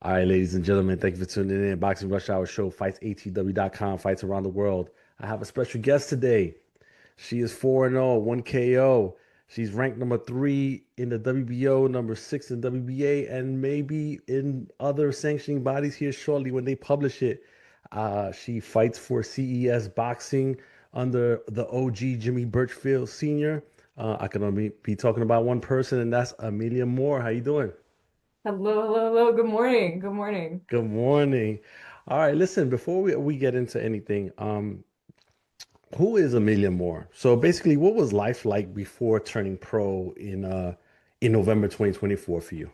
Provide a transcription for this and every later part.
All right, ladies and gentlemen, thank you for tuning in. Boxing Rush Hour Show, fightsatw.com, fights around the world. I have a special guest today. She is 4-0, 1 KO. She's ranked number 3 in the WBO, number 6 in WBA, and maybe in other sanctioning bodies here shortly when they publish it. She fights for CES Boxing under the OG Jimmy Birchfield Sr. I can only be talking about one person, and that's Amelia Moore. How you doing? Hello, hello, hello. Good morning. Good morning. Good morning. All right, listen, before we get into anything, who is Amelia Moore? So basically, what was life like before turning pro in November 2024 for you?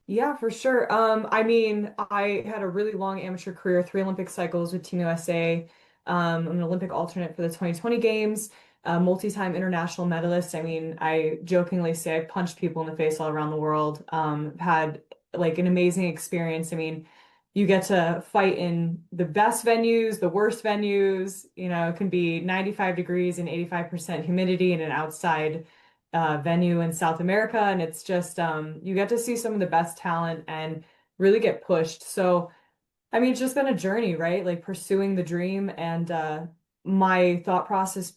Yeah, for sure. I mean, I had a really long amateur career, 3 Olympic cycles with Team USA. I'm an Olympic alternate for the 2020 games, a multi-time international medalist. I mean, I jokingly say I punched people in the face all around the world. Had like an amazing experience. I mean, you get to fight in the best venues, the worst venues. It can be 95 degrees and 85% humidity in an outside venue in South America. And it's just, you get to see some of the best talent and really get pushed. So, I mean, it's just been a journey, right? Like pursuing the dream. And my thought process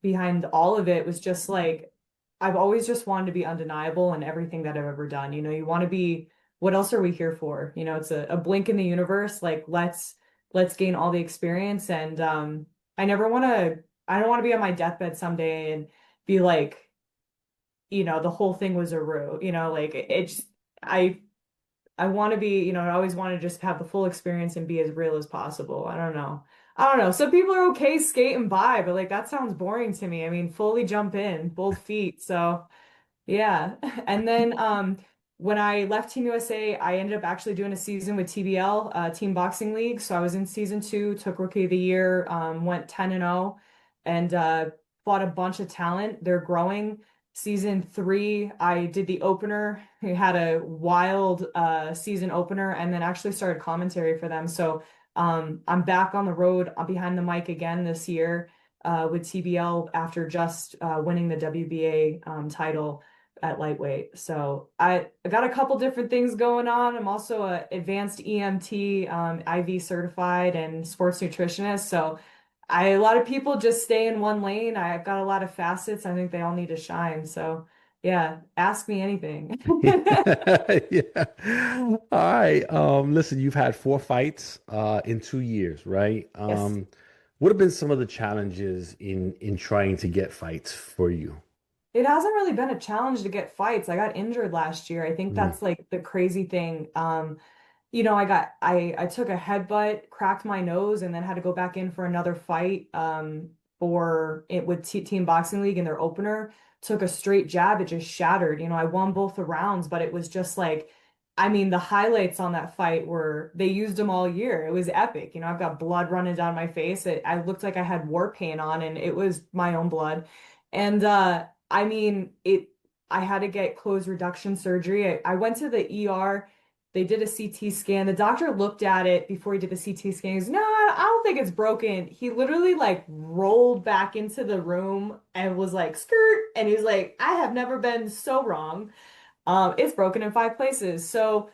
behind all of it was just like, I've always just wanted to be undeniable in everything that I've ever done. You want to be, what else are we here for? It's a blink in the universe. Like, let's gain all the experience. And I never want to, I don't want to be on my deathbed someday and be like, the whole thing was a ruse, like it's I want to be, I always want to just have the full experience and be as real as possible. I don't know. I don't know. Some people are okay skating by, but like that sounds boring to me. I mean, fully jump in, both feet. So yeah. And then when I left Team USA, I ended up actually doing a season with TBL, Team Boxing League. So I was in season 2, took Rookie of the Year, went 10-0 and fought a bunch of talent. They're growing. Season 3, I did the opener. We had a wild season opener and then actually started commentary for them. So I'm back on the road behind the mic again this year with TBL after just winning the WBA title at lightweight. So I got a couple different things going on. I'm also a advanced EMT, IV certified and sports nutritionist. So a lot of people just stay in one lane. I've got a lot of facets. I think they all need to shine. So yeah, ask me anything. Yeah. All right. Listen, you've had 4 fights in 2 years, right? Yes. What have been some of the challenges in trying to get fights for you? It hasn't really been a challenge to get fights. I got injured last year. I think Mm, that's like the crazy thing. I took a headbutt, cracked my nose, and then had to go back in for another fight for it with T Team Boxing League in their opener. Took a straight jab, it just shattered. I won both the rounds, but it was just like, I mean, the highlights on that fight were they used them all year. It was epic. I've got blood running down my face. I looked like I had war paint on, and it was my own blood. And I mean, I had to get closed reduction surgery. I went to the ER. They did a CT scan. The doctor looked at it before he did the CT scan. He goes, "No, I don't think it's broken." He literally like rolled back into the room and was like, "Skirt." And he's like, "I have never been so wrong. It's broken in 5 places." So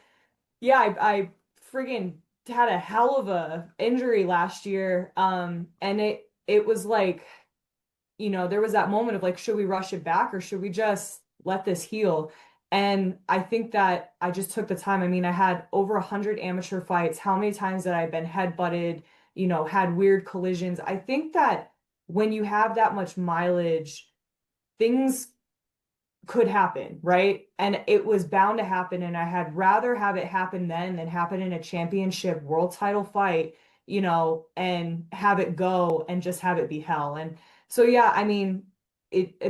yeah, I friggin' had a hell of a injury last year. And it was like, there was that moment of like, should we rush it back or should we just let this heal? And I think that I just took the time. I mean, I had over 100 amateur fights. How many times that I've been headbutted, had weird collisions. I think that when you have that much mileage, things could happen, right? And it was bound to happen. And I had rather have it happen then than happen in a championship world title fight, and have it go and just have it be hell. And so, yeah, I mean,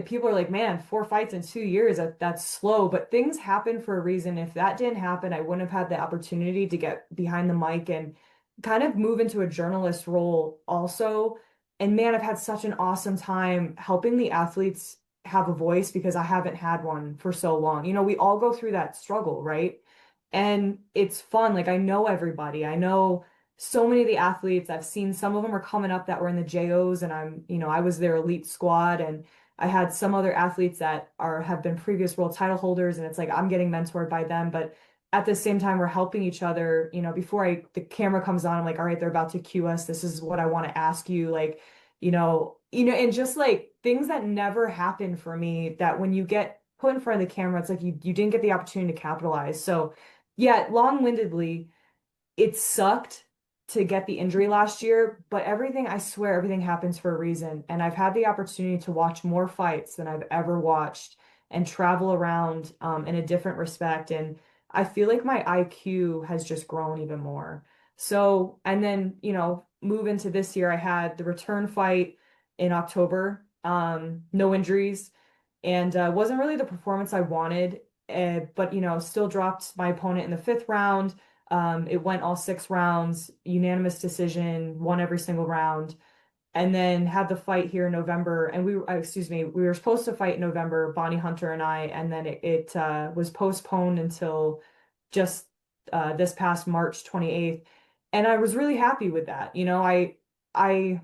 people are like, man, 4 fights in 2 years, that's slow, but things happen for a reason. If that didn't happen, I wouldn't have had the opportunity to get behind the mic and kind of move into a journalist role also. And man, I've had such an awesome time helping the athletes have a voice because I haven't had one for so long. We all go through that struggle, right? And it's fun. Like I know everybody. I know so many of the athletes. I've seen some of them are coming up that were in the JOs and I was their elite squad and I had some other athletes that have been previous world title holders and it's like I'm getting mentored by them, but at the same time we're helping each other. Before the camera comes on, I'm like, all right, they're about to cue us. This is what I want to ask you. Like, and just like things that never happen for me, that when you get put in front of the camera, it's like you didn't get the opportunity to capitalize. So yeah, long-windedly, it sucked to get the injury last year, but I swear everything happens for a reason. And I've had the opportunity to watch more fights than I've ever watched and travel around in a different respect. And I feel like my IQ has just grown even more. So, and then, move into this year, I had the return fight in October, no injuries, and wasn't really the performance I wanted. But still dropped my opponent in the fifth round. It went all 6 rounds, unanimous decision, won every single round, and then had the fight here in November. And excuse me, we were supposed to fight in November, Bonnie Hunter and I, and then it was postponed until just this past March 28th. And I was really happy with that. I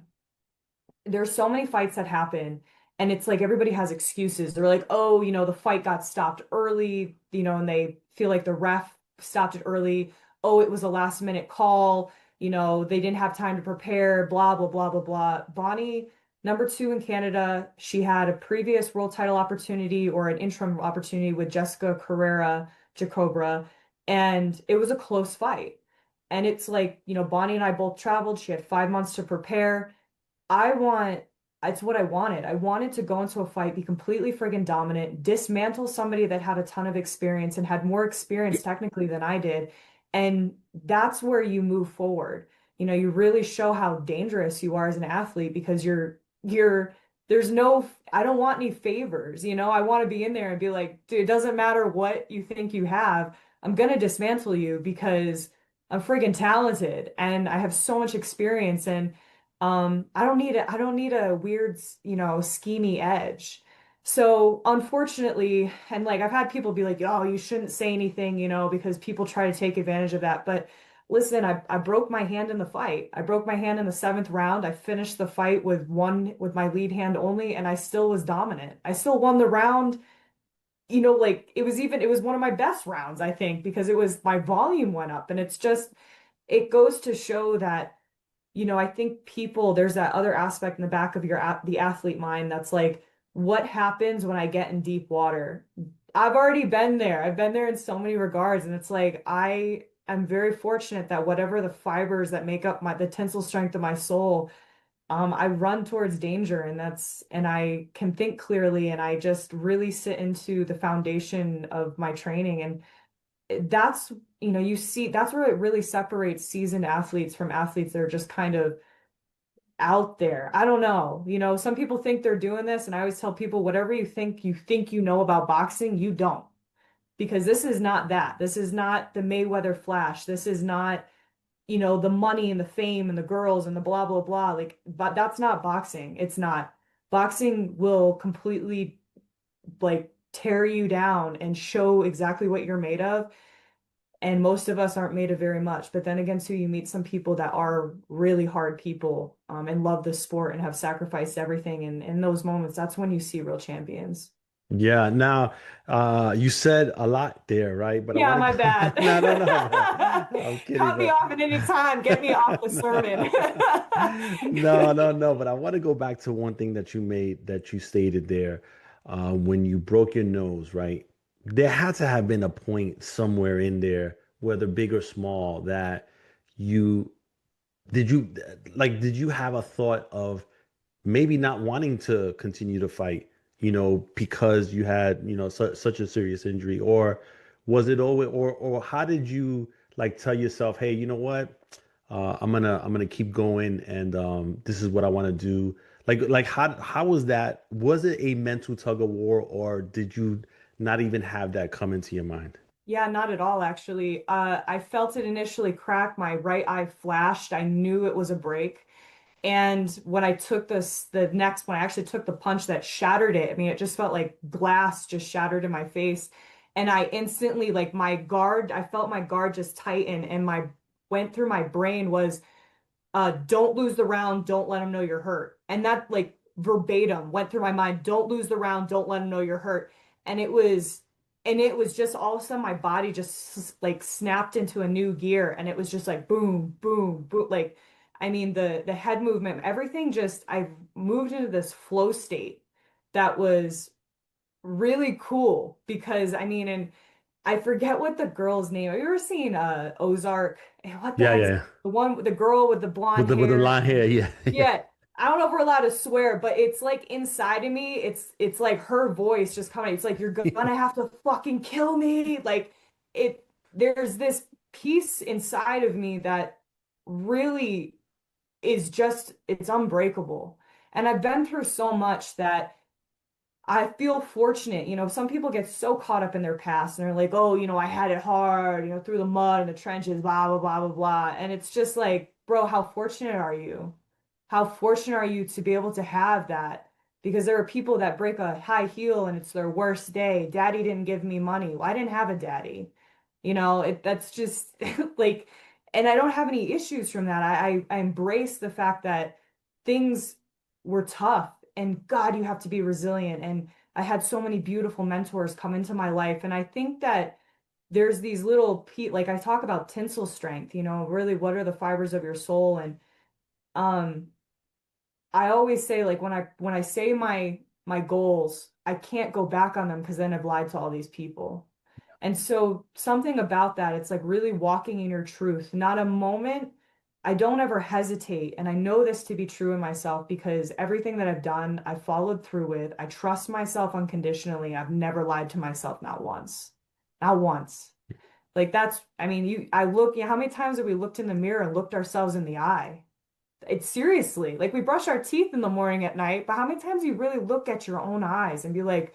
there's so many fights that happen, and it's like everybody has excuses. They're like, oh, the fight got stopped early, and they feel like the ref stopped it early. Oh, it was a last minute call. They didn't have time to prepare, blah, blah, blah, blah, blah. Bonnie, number 2 in Canada, she had a previous world title opportunity or an interim opportunity with Jessica Carrera Jacobra, and it was a close fight. And it's like, Bonnie and I both traveled. She had 5 months to prepare. I want, it's what I wanted. I wanted to go into a fight, be completely friggin' dominant, dismantle somebody that had a ton of experience and had more experience technically than I did. And that's where you move forward. You really show how dangerous you are as an athlete, because there's no, I don't want any favors. I want to be in there and be like, dude, it doesn't matter what you think you have. I'm gonna dismantle you because I'm friggin' talented and I have so much experience. And I don't need a weird, schemy edge. So unfortunately, and like I've had people be like, oh, you shouldn't say anything, because people try to take advantage of that. But listen, I broke my hand in the fight. I broke my hand in the 7th round. I finished the fight with my lead hand only, and I still was dominant. I still won the round. Like it was one of my best rounds, I think, because my volume went up. And it goes to show that I think there's that other aspect in the back of the athlete mind that's like, what happens when I get in deep water? I've already been there. I've been there in so many regards. And it's like, I am very fortunate that whatever the fibers that make up the tensile strength of my soul, I run towards danger, and I can think clearly, and I just really sit into the foundation of my training. And that's, that's where it really separates seasoned athletes from athletes that are just kind of out there. I don't know. Some people think they're doing this, and I always tell people, whatever you think know about boxing, you don't. Because this is not that. This is not the Mayweather Flash. This is not, the money and the fame and the girls and the blah blah blah. Like, but that's not boxing. It's not. Boxing will completely like tear you down and show exactly what you're made of. And most of us aren't made of very much. But then again, too, you meet some people that are really hard people, and love the sport and have sacrificed everything. And in those moments, that's when you see real champions. Yeah. Now, you said a lot there, right? But I Yeah, want my to. bad. No, no, no, no. I'm kidding, Cut me but off at any time. Get me off the sermon. no, no, no. But I want to go back to one thing that you stated there, when you broke your nose, right? There had to have been a point somewhere in there, whether big or small, that you did you did you have a thought of maybe not wanting to continue to fight, because you had, such a serious injury, or was it always, or how did you like tell yourself, hey, you know what? I'm gonna keep going, and this is what I want to do. Like how was that? Was it a mental tug of war, or did you not even have that come into your mind? Yeah, not at all, actually. I felt it initially crack. My right eye flashed. I knew it was a break. And when I took the next one, I actually took the punch that shattered it. I mean, it just felt like glass just shattered in my face. And I instantly, like I felt my guard just tighten, and went through my brain was, don't lose the round, don't let them know you're hurt. And that like verbatim went through my mind, don't lose the round, don't let them know you're hurt. And it was and it was just all of a sudden my body just like snapped into a new gear, and it was just like boom, boom, boom. Like, I mean, the head movement, everything just, I moved into this flow state that was really cool because I mean, and I forget what the girl's name. Have you ever seen Ozark? And what the Yeah, yeah, heck's yeah. the one with the girl with the blonde With the hair? line hair, yeah, yeah. Yeah, I don't know if we're allowed to swear, but it's like inside of me, it's like her voice just coming. It's like you're gonna have to fucking kill me. Like it there's this piece inside of me that really is just it's unbreakable. And I've been through so much that I feel fortunate. Some people get so caught up in their past and they're like, oh, I had it hard, through the mud and the trenches, blah, blah, blah, blah, blah. And it's just like, bro, how fortunate are you? How fortunate are you to be able to have that? Because there are people that break a high heel and it's their worst day. Daddy didn't give me money. Well, I didn't have a daddy. That's just like, and I don't have any issues from that. I embrace the fact that things were tough, and God, you have to be resilient. And I had so many beautiful mentors come into my life. And I think that there's these little like I talk about tinsel strength, really what are the fibers of your soul? And um I always say, like, when I say my goals, I can't go back on them because then I've lied to all these people. And so something about that, it's like really walking in your truth. Not a moment, I don't ever hesitate. And I know this to be true in myself because everything that I've done, I followed through with. I trust myself unconditionally. I've never lied to myself, not once. Not once. Like I mean, I look, how many times have we looked in the mirror and looked ourselves in the eye? It's seriously like we brush our teeth in the morning at night, but how many times do you really look at your own eyes and be like,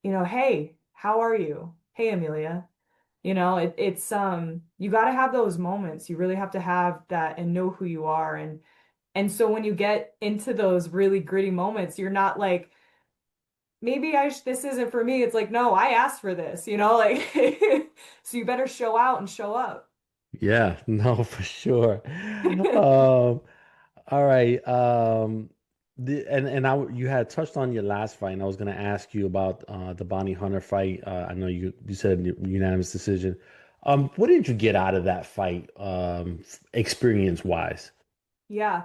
hey, how are you? Hey, Amelia. It's you got to have those moments. You really have to have that and know who you are. And so when you get into those really gritty moments, you're not like, maybe this isn't for me. It's like, no, I asked for this, like so you better show out and show up. Yeah, no, for sure. Um, all right. You had touched on your last fight, and I was going to ask you about the Bonnie Hunter fight. I know you said unanimous decision. What did you get out of that fight, experience wise? Yeah.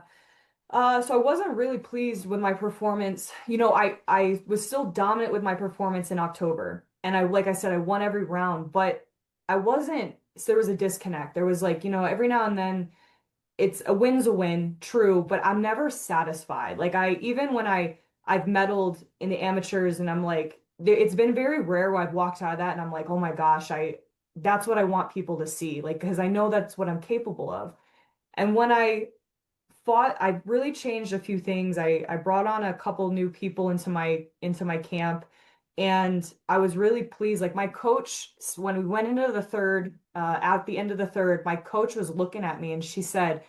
So I wasn't really pleased with my performance. I was still dominant with my performance in October. And like I said, I won every round, but I wasn't, so there was a disconnect. There was like, every now and then it's a win's a win, true, but I'm never satisfied. Like even when I've medaled in the amateurs and I'm like, it's been very rare where I've walked out of that and I'm like, oh my gosh, that's what I want people to see. Like, because I know that's what I'm capable of. And when I really changed a few things. I brought on a couple new people into my camp, and I was really pleased. Like my coach, when we went into the third, at the end of the third, my coach was looking at me and she said,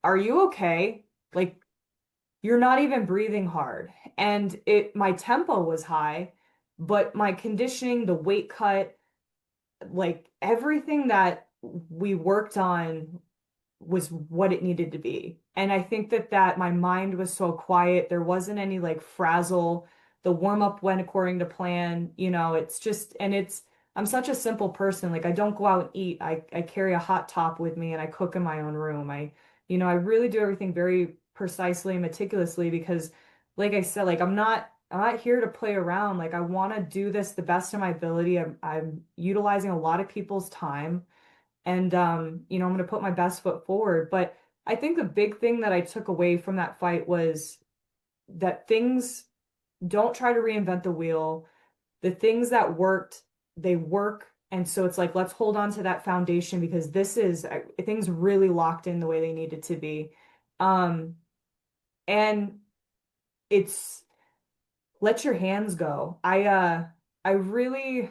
"Are you okay? Like you're not even breathing hard." And my tempo was high, but my conditioning, the weight cut, like everything that we worked on was what it needed to be. And I think that my mind was so quiet. There wasn't any like frazzle. The warm up went according to plan. It's just, and I'm such a simple person. Like I don't go out and eat. I carry a hot top with me and I cook in my own room. I really do everything very precisely and meticulously because like I said, like I'm not here to play around. Like I want to do this the best of my ability. I'm utilizing a lot of people's time, and I'm going to put my best foot forward. But I think the big thing that I took away from that fight was that things don't try to reinvent the wheel. The things that worked, they work. And so it's like, let's hold on to that foundation because things really locked in the way they needed to be. Um, and it's let your hands go. I really,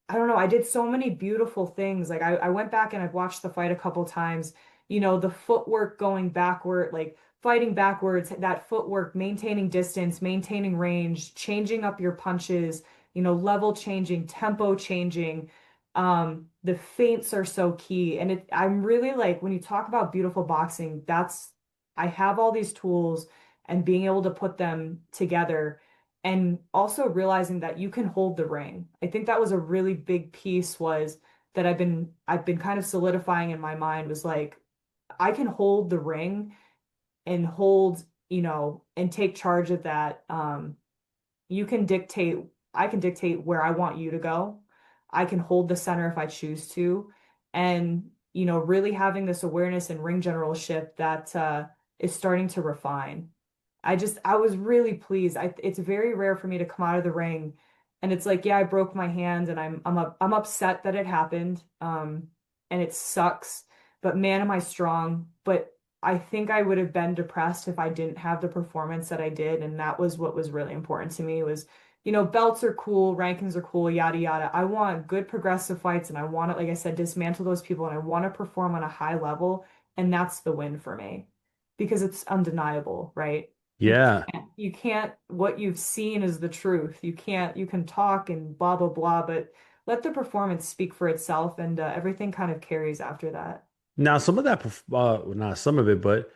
I don't know. I did so many beautiful things. Like I went back and I've watched the fight a couple times. The footwork going backward, like fighting backwards, that footwork, maintaining distance, maintaining range, changing up your punches, level changing, tempo changing. The feints are so key. And I'm really like, when you talk about beautiful boxing, I have all these tools and being able to put them together. and also realizing that you can hold the ring. I think that was a really big piece was that I've been kind of solidifying in my mind was like I can hold the ring and hold, and take charge of that. You can dictate, I can dictate where I want you to go. I can hold the center if I choose to. And, really having this awareness and ring generalship that is starting to refine. I was really pleased. It's very rare for me to come out of the ring and it's like, yeah, I broke my hand and I'm upset that it happened. And it sucks, but man, am I strong. But I think I would have been depressed if I didn't have the performance that I did. And that was what was really important to me was, belts are cool, rankings are cool, yada, yada. I want good progressive fights and I want to, like I said, dismantle those people and I want to perform on a high level. And that's the win for me because it's undeniable, right? Yeah. What you've seen is the truth. You can talk and blah, blah, blah, but let the performance speak for itself and everything kind of carries after that. Now, some of that, well, not some of it, but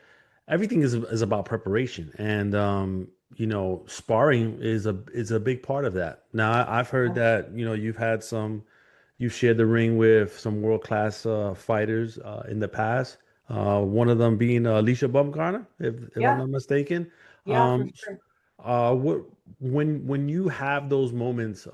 everything is about preparation, and sparring is a big part of that. Now, I've heard that you've shared the ring with some world class fighters in the past. One of them being Alicia Baumgartner, if I'm Yeah, not mistaken. yeah, for Um, sure. what when you have those moments,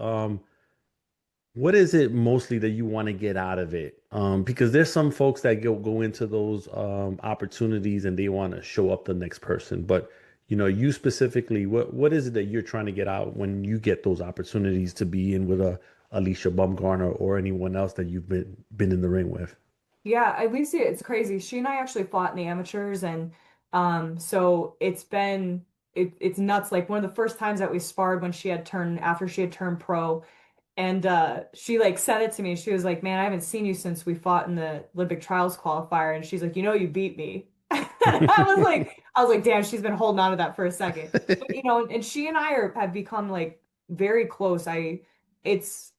what is it mostly that you want to get out of it? Because there's some folks that go into those opportunities and they want to show up the next person. But you specifically, what is it that you're trying to get out when you get those opportunities to be in with a Alicia Baumgartner or anyone else that you've been in the ring with? Yeah, at least it's crazy. She and I actually fought in the amateurs and so it's nuts. Like one of the first times that we sparred when she had turned after she had turned pro. And she like said it to me. She was like, "Man, I haven't seen you since we fought in the Olympic trials qualifier." And she's like, you beat me." I was like, "Damn, she's been holding on to that for a second." But and she and have become like very close. It's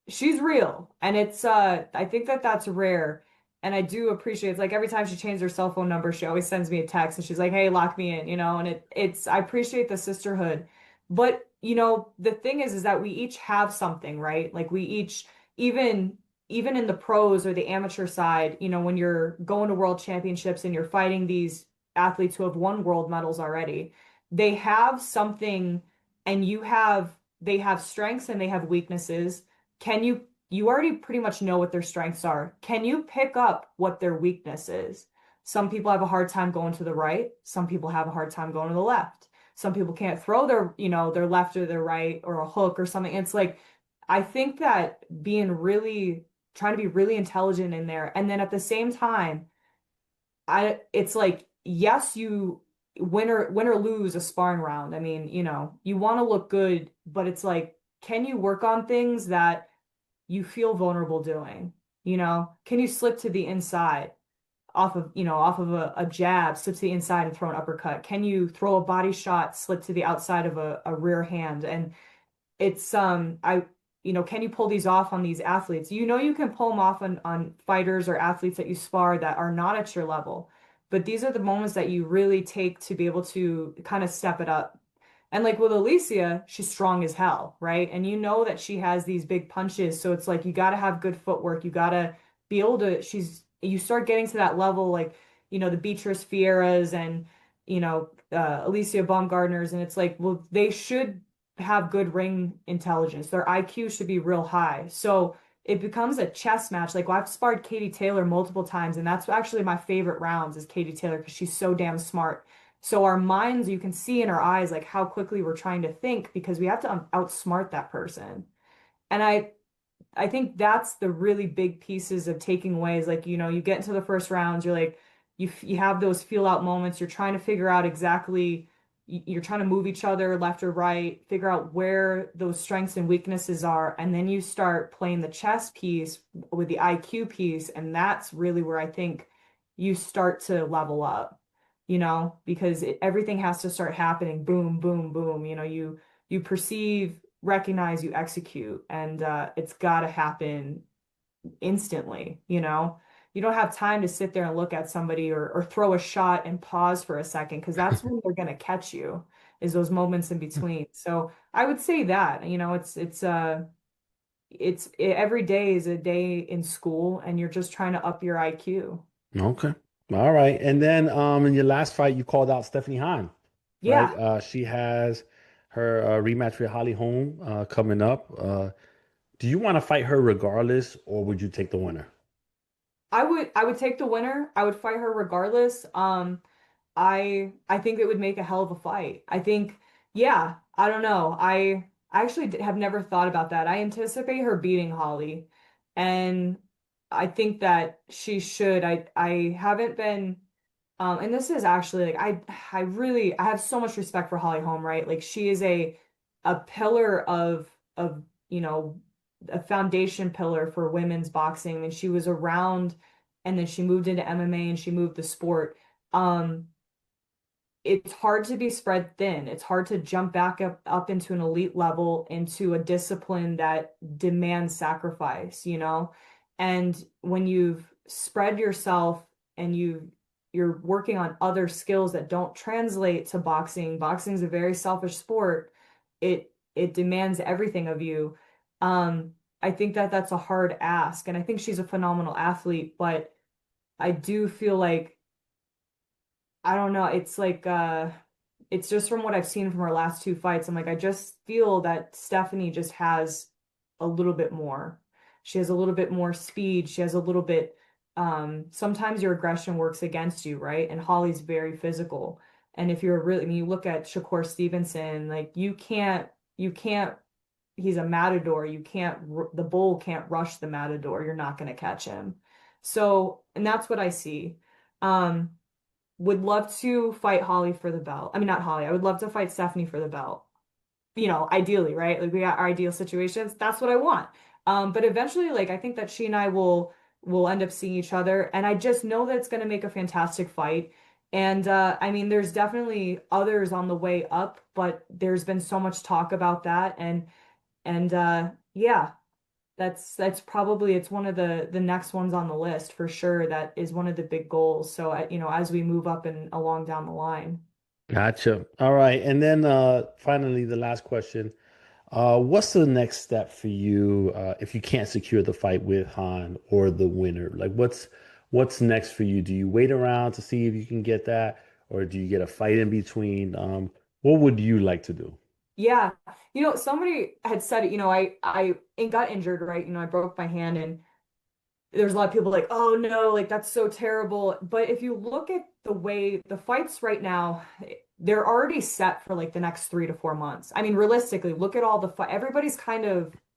she's real, and it's I think that that's rare. And I do appreciate it's like every time she changes her cell phone number, she always sends me a text and she's like, "Hey, lock me in," and it's I appreciate the sisterhood. But, the thing is that we each have something, right? Like we each, even even in the pros or the amateur side, when you're going to world championships and you're fighting these athletes who have won world medals already, they have something and they have strengths and they have weaknesses. You already pretty much know what their strengths are. Can you pick up what their weakness is? Some people have a hard time going to the right. Some people have a hard time going to the left. Some people can't throw their left or their right or a hook or something. It's like, I think that trying to be really intelligent in there. And then at the same time, it's like, yes, you win or lose a sparring round. I mean, you want to look good, but it's like, can you work on things that you feel vulnerable doing? Can you slip to the inside off of a jab, slip to the inside and throw an uppercut? Can you throw a body shot, slip to the outside of a rear hand? And it's can you pull these off on these athletes? You can pull them off on fighters or athletes that you spar that are not at your level. But these are the moments that you really take to be able to kind of step it up. And like with Alicia, she's strong as hell, right? And you know that she has these big punches. So it's like you got to have good footwork. You got to be able to, you start getting to that level, like, the Beatrice Fiera's and, Alicia Baumgartner's. And it's like, well, they should have good ring intelligence. Their IQ should be real high. So it becomes a chess match. Like, well, I've sparred Katie Taylor multiple times, and that's actually my favorite rounds is Katie Taylor because she's so damn smart. So our minds, you can see in our eyes like how quickly we're trying to think because we have to outsmart that person. And I think that's the really big pieces of taking away is like, you get into the first rounds, you're like, you have those feel out moments, you're trying to figure out exactly, you're trying to move each other left or right, figure out where those strengths and weaknesses are, and then you start playing the chess piece with the IQ piece, and that's really where I think you start to level up, because everything has to start happening, boom, boom, boom, you perceive, recognize, you execute, and it's got to happen instantly. You don't have time to sit there and look at somebody or throw a shot and pause for a second because that's when they're going to catch you. is those moments in between. So I would say that, every day is a day in school and you're just trying to up your IQ. Okay. All right. And then in your last fight, you called out Stephanie Hahn, right? Yeah, She has her rematch with Holly Holm coming up. Do you want to fight her regardless, or would you take the winner? I would take the winner. I would fight her regardless. I think it would make a hell of a fight. I think, yeah, I don't know. I actually have never thought about that. I anticipate her beating Holly, and I think that she should. I haven't been, and this is actually like I have so much respect for Holly Holm, right? Like she is a pillar of you know a foundation pillar for women's boxing, and she was around, and then she moved into MMA and she moved the sport. Um, it's hard to be spread thin. It's hard to jump back up into an elite level, into a discipline that demands sacrifice, you know? And when you've spread yourself and you're working on other skills that don't translate to boxing, boxing is a very selfish sport. It demands everything of you. I think that that's a hard ask, and I think she's a phenomenal athlete, but I do feel like I don't know. It's just from what I've seen from her last two fights. I'm like, I just feel that Stephanie just has a little bit more. She has a little bit more speed. She has a little bit, sometimes your aggression works against you, right? And Holly's very physical. And if you're really, I mean, you look at Shakur Stevenson, like you can't, he's a matador. The bull can't rush the matador. You're not going to catch him. So, and that's what I see. Um, would love to fight Holly for the belt. I mean, not Holly. I would love to fight Stephanie for the belt. Ideally, right? Like we got our ideal situations. That's what I want. But eventually, like I think that she and I will end up seeing each other, and I just know that it's going to make a fantastic fight. And I mean, there's definitely others on the way up, but there's been so much talk about that, and yeah, that's probably it's one of the next ones on the list for sure. That is one of the big goals. So, as we move up and along down the line. Gotcha. All right. And then finally, the last question. What's the next step for you if you can't secure the fight with Han or the winner? Like what's next for you? Do you wait around to see if you can get that, or do you get a fight in between? What would you like to do? Yeah. Somebody had said it, I got injured, right? I broke my hand, and there's a lot of people like, oh no, like that's so terrible. But if you look at the way the fights right now, they're already set for like the next 3 to 4 months. I mean, realistically, look at all the fight. Everybody's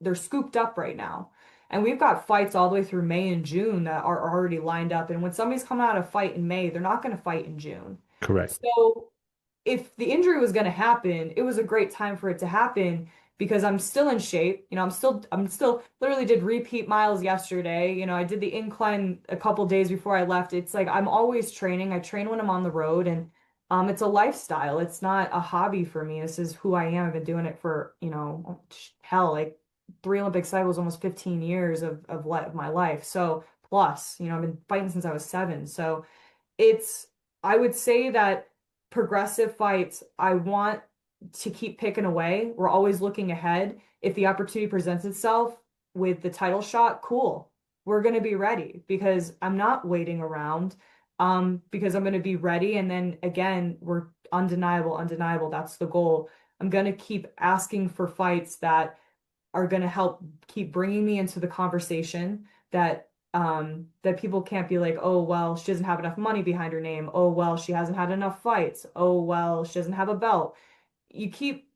they're scooped up right now. And we've got fights all the way through May and June that are already lined up. And when somebody's coming out of fight in May, they're not going to fight in June. Correct. So if the injury was going to happen, it was a great time for it to happen because I'm still in shape. I'm still literally did repeat miles yesterday. I did the incline a couple days before I left. It's like I'm always training. I train when I'm on the road, and it's a lifestyle. It's not a hobby for me. This is who I am. I've been doing it for, hell, like 3 Olympic cycles, almost 15 years of my life. So plus, I've been fighting since I was 7. So it's I would say that progressive fights, I want to keep picking away. We're always looking ahead. If the opportunity presents itself with the title shot, cool. We're going to be ready because I'm not waiting around, because I'm going to be ready. And then again, we're undeniable, undeniable. That's the goal. I'm going to keep asking for fights that are going to help keep bringing me into the conversation that people can't be like, oh well, she doesn't have enough money behind her name, oh well, she hasn't had enough fights, oh well, she doesn't have a belt. You keep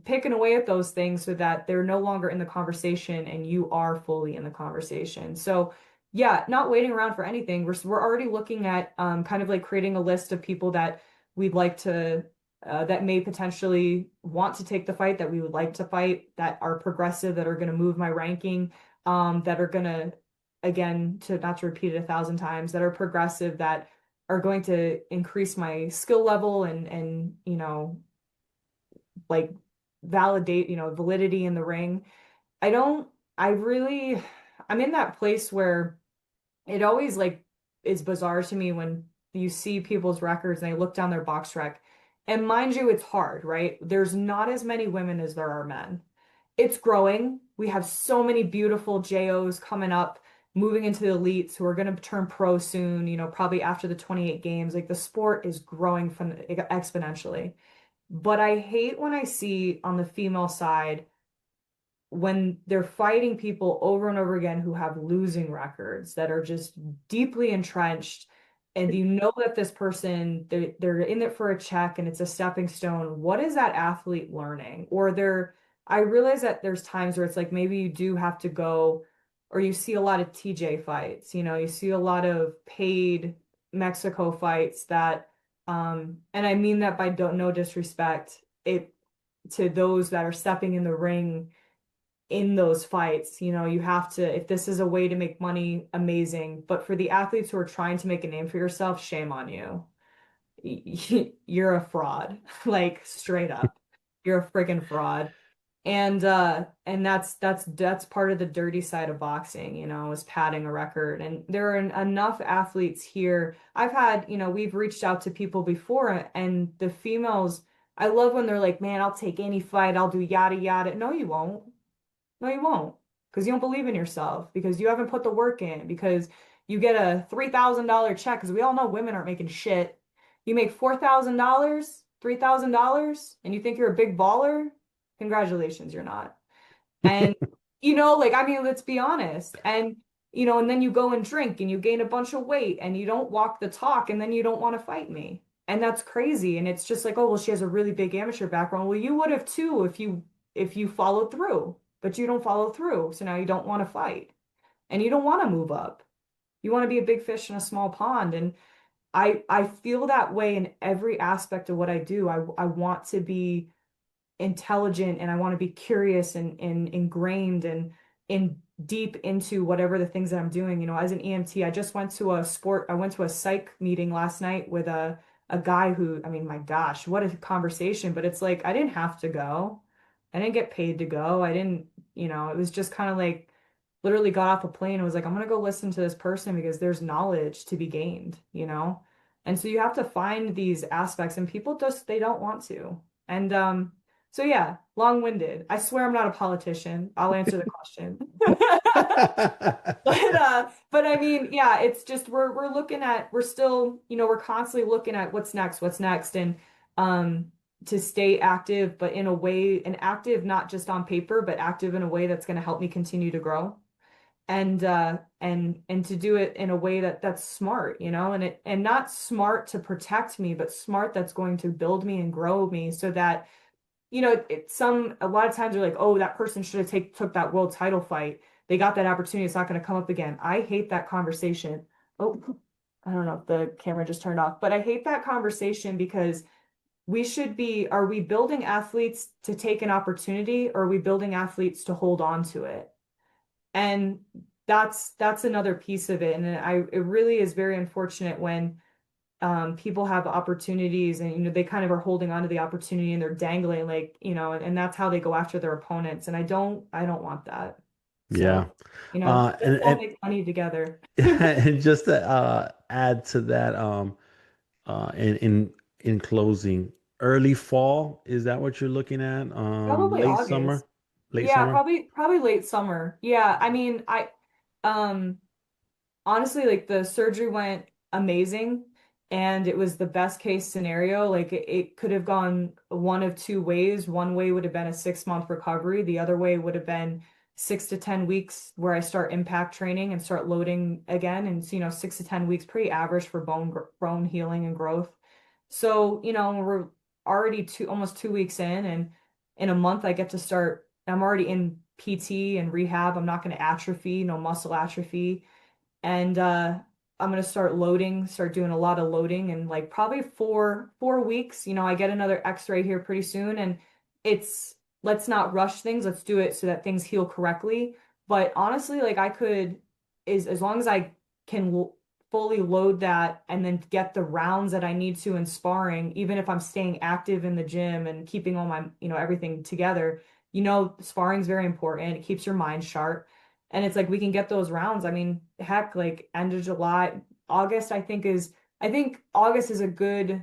picking away at those things so that they're no longer in the conversation and you are fully in the conversation. So yeah, not waiting around for anything. We're already looking at kind of like creating a list of people that we'd like to that may potentially want to take the fight, that we would like to fight, that are progressive, that are going to move my ranking, that are going to, again, to not to repeat it 1,000 times, that are progressive, that are going to increase my skill level and like validate, validity in the ring. I don't, I really, I'm in that place where it always like is bizarre to me when you see people's records and they look down their box rec And mind you, it's hard, right? There's not as many women as there are men. It's growing. We have so many beautiful JOs coming up, moving into the elites who are going to turn pro soon, probably after the 28 games. Like the sport is growing from exponentially. But I hate when I see on the female side when they're fighting people over and over again who have losing records that are just deeply entrenched, and you know that this person they're in it for a check and it's a stepping stone. What is that athlete learning? Or they're I realize that there's times where it's like maybe you do have to go, or you see a lot of TJ fights, you see a lot of paid Mexico fights that and I mean that by no disrespect it to those that are stepping in the ring in those fights. You have to, if this is a way to make money, amazing. But for the athletes who are trying to make a name for yourself, shame on you. You're a fraud, like straight up. You're a friggin' fraud. And that's part of the dirty side of boxing, is padding a record. And there are enough athletes here. I've had, we've reached out to people before, and the females, I love when they're like, man, I'll take any fight, I'll do yada yada. No, you won't. No, you won't. Because you don't believe in yourself, because you haven't put the work in, because you get a $3,000 check, because we all know women aren't making shit. You make $4,000, $3,000, and you think you're a big baller? Congratulations, you're not. And, like, I mean, let's be honest. And then you go and drink and you gain a bunch of weight and you don't walk the talk and then you don't want to fight me. And that's crazy. And it's just like, oh, well, she has a really big amateur background. Well, you would have too if you followed through, but you don't follow through. So now you don't want to fight and you don't want to move up. You want to be a big fish in a small pond. And I feel that way in every aspect of what I do. I want to be intelligent and I want to be curious and ingrained and in deep into whatever the things that I'm doing. As an EMT, I went to a psych meeting last night with a guy who, I mean, my gosh, what a conversation. But it's like I didn't have to go. I didn't get paid to go. I didn't, it was just kind of like literally got off a plane and was like, I'm gonna go listen to this person because there's knowledge to be gained. And so you have to find these aspects and people just they don't want to. And so yeah, long-winded. I swear I'm not a politician. I'll answer the question. But I mean, yeah, it's just we're still, we're constantly looking at what's next, and to stay active, but in a way, and active not just on paper, but active in a way that's going to help me continue to grow, and to do it in a way that's smart, and not smart to protect me, but smart that's going to build me and grow me so that a lot of times they're like, oh, that person should have took that world title fight. They got that opportunity. It's not going to come up again. I hate that conversation. Oh, I don't know if the camera just turned off, but I hate that conversation because are we building athletes to take an opportunity, or are we building athletes to hold on to it? And that's another piece of it. And it really is very unfortunate when people have opportunities and they kind of are holding on to the opportunity and they're dangling like and that's how they go after their opponents, and I don't want that. Yeah. So And let's all make money together. and just to add to that, in closing, early fall, is that what you're looking at? Probably Late summer? August. Late Yeah, summer? probably late summer. Yeah, I mean um honestly, like the surgery went amazing and it was the best case scenario. Like it could have gone one of two ways. One way would have been a 6-month recovery. The other way would have been 6 to 10 weeks where I start impact training and start loading again. And 6 to 10 weeks, pretty average for bone healing and growth. So, we're already almost 2 weeks in, and in a month I get to start. I'm already in PT and rehab. I'm not going to atrophy, no muscle atrophy, and I'm gonna start doing a lot of loading, and like probably 4 weeks. I get another X-ray here pretty soon, and it's let's not rush things. Let's do it so that things heal correctly. But honestly, like I could, is as long as I can fully load that and then get the rounds that I need to in sparring, even if I'm staying active in the gym and keeping all my, everything together. Sparring is very important. It keeps your mind sharp. And it's like we can get those rounds. I mean, heck, like end of July, August, I think August is a good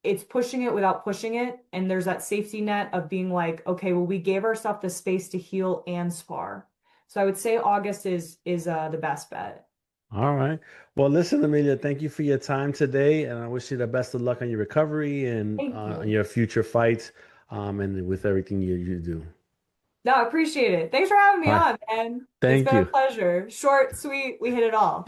it's pushing it without pushing it. And there's that safety net of being like, okay, well, we gave ourselves the space to heal and spar. So I would say August is the best bet. All right. Well, listen, Amelia, thank you for your time today, and I wish you the best of luck on your recovery and Thank on you. your future fights, and with everything you do. No, I appreciate it. Thanks for having me All right. on, man. It's Thank been a you. pleasure. Short, sweet, we hit it all.